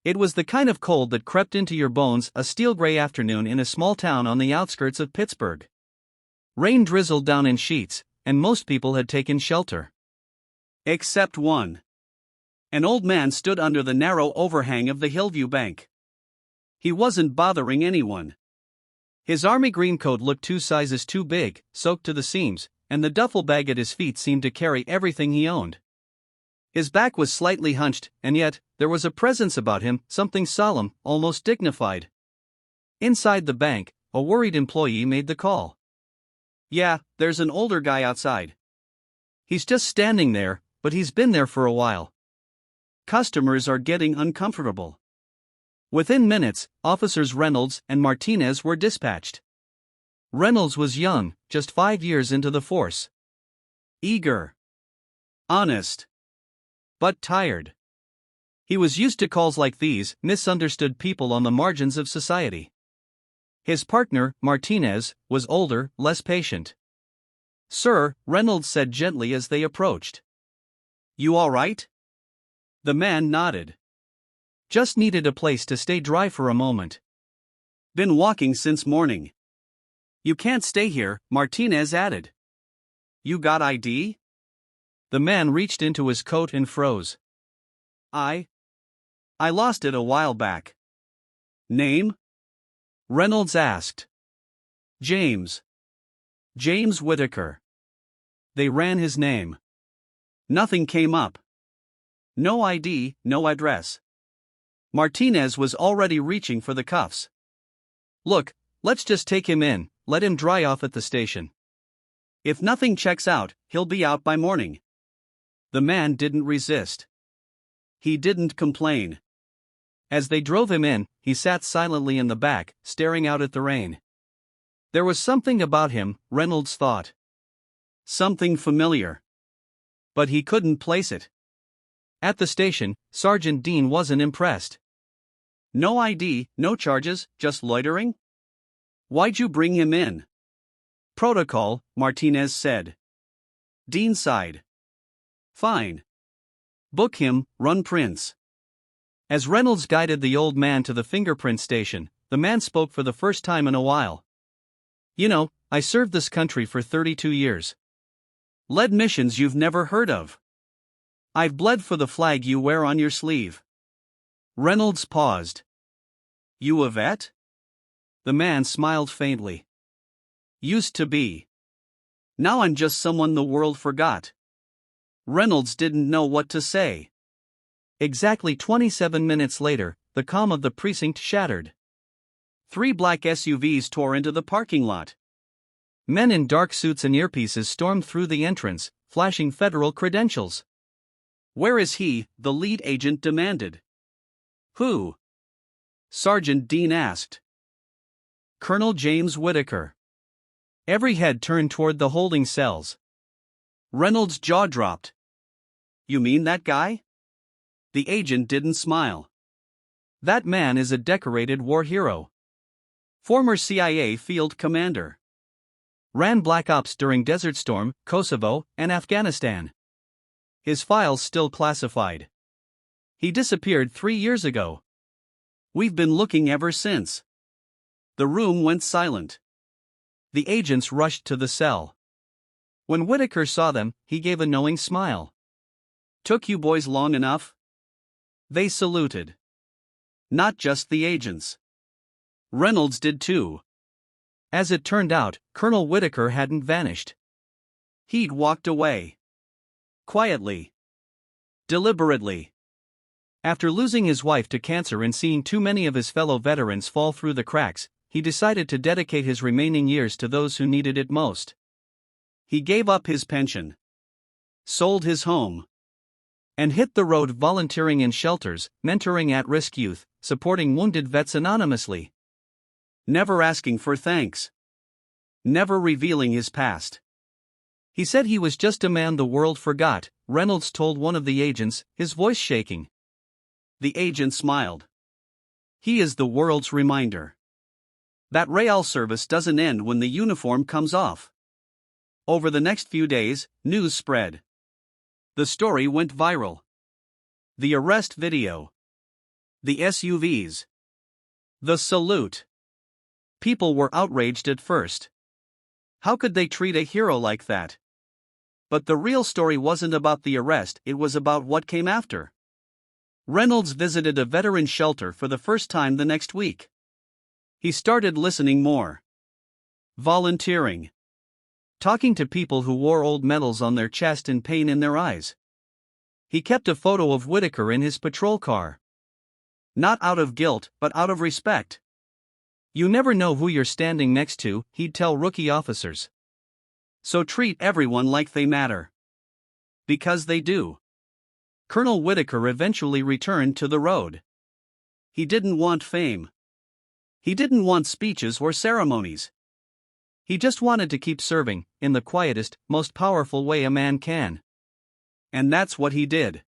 It was the kind of cold that crept into your bones a steel gray afternoon in a small town on the outskirts of Pittsburgh. Rain drizzled down in sheets, and most people had taken shelter. Except one. An old man stood under the narrow overhang of the Hillview Bank. He wasn't bothering anyone. His army green coat looked 2 sizes too big, soaked to the seams, and the duffel bag at his feet seemed to carry everything he owned. His back was slightly hunched, and yet, there was a presence about him, something solemn, almost dignified. Inside the bank, a worried employee made the call. "Yeah, there's an older guy outside. He's just standing there, but he's been there for a while. Customers are getting uncomfortable." Within minutes, Officers Reynolds and Martinez were dispatched. Reynolds was young, just 5 years into the force. Eager. Honest. But tired. He was used to calls like these, misunderstood people on the margins of society. His partner, Martinez, was older, less patient. "Sir," Reynolds said gently as they approached. "You all right?" The man nodded. "Just needed a place to stay dry for a moment. Been walking since morning." "You can't stay here," Martinez added. "You got ID?" The man reached into his coat and froze. I lost it a while back." "Name?" Reynolds asked. "James. James Whitaker." They ran his name. Nothing came up. No ID, no address. Martinez was already reaching for the cuffs. "Look, let's just take him in, let him dry off at the station. If nothing checks out, he'll be out by morning." The man didn't resist. He didn't complain. As they drove him in, he sat silently in the back, staring out at the rain. There was something about him, Reynolds thought. Something familiar. But he couldn't place it. At the station, Sergeant Dean wasn't impressed. "No ID, no charges, just loitering? Why'd you bring him in?" "Protocol," Martinez said. Dean sighed. "Fine. Book him, run prints." As Reynolds guided the old man to the fingerprint station, the man spoke for the first time in a while. "You know, I served this country for 32 years. Led missions you've never heard of. I've bled for the flag you wear on your sleeve." Reynolds paused. "You a vet?" The man smiled faintly. "Used to be. Now I'm just someone the world forgot." Reynolds didn't know what to say. Exactly 27 minutes later, the calm of the precinct shattered. 3 black SUVs tore into the parking lot. Men in dark suits and earpieces stormed through the entrance, flashing federal credentials. "Where is he?" the lead agent demanded. "Who?" Sergeant Dean asked. "Colonel James Whitaker." Every head turned toward the holding cells. Reynolds' jaw dropped. "You mean that guy?" The agent didn't smile. "That man is a decorated war hero. Former CIA field commander. Ran Black Ops during Desert Storm, Kosovo, and Afghanistan. His file's still classified. He disappeared 3 years ago. We've been looking ever since." The room went silent. The agents rushed to the cell. When Whitaker saw them, he gave a knowing smile. "Took you boys long enough?" They saluted. Not just the agents. Reynolds did too. As it turned out, Colonel Whitaker hadn't vanished. He'd walked away. Quietly. Deliberately. After losing his wife to cancer and seeing too many of his fellow veterans fall through the cracks, he decided to dedicate his remaining years to those who needed it most. He gave up his pension. Sold his home. And hit the road volunteering in shelters, mentoring at-risk youth, supporting wounded vets anonymously. Never asking for thanks. Never revealing his past. He said he was just a man the world forgot, Reynolds told one of the agents, his voice shaking. The agent smiled. "He is the world's reminder. That rail service doesn't end when the uniform comes off." Over the next few days, news spread. The story went viral. The arrest video. The SUVs. The salute. People were outraged at first. How could they treat a hero like that? But the real story wasn't about the arrest, it was about what came after. Reynolds visited a veteran shelter for the first time the next week. He started listening more. Volunteering. Talking to people who wore old medals on their chest and pain in their eyes. He kept a photo of Whitaker in his patrol car. Not out of guilt, but out of respect. You never know who you're standing next to, he'd tell rookie officers. So treat everyone like they matter. Because they do. Colonel Whitaker eventually returned to the road. He didn't want fame. He didn't want speeches or ceremonies. He just wanted to keep serving, in the quietest, most powerful way a man can. And that's what he did.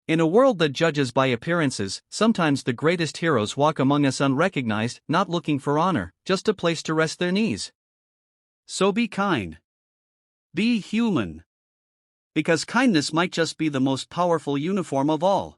In a world that judges by appearances, sometimes the greatest heroes walk among us unrecognized, not looking for honor, just a place to rest their knees. So be kind. Be human. Because kindness might just be the most powerful uniform of all.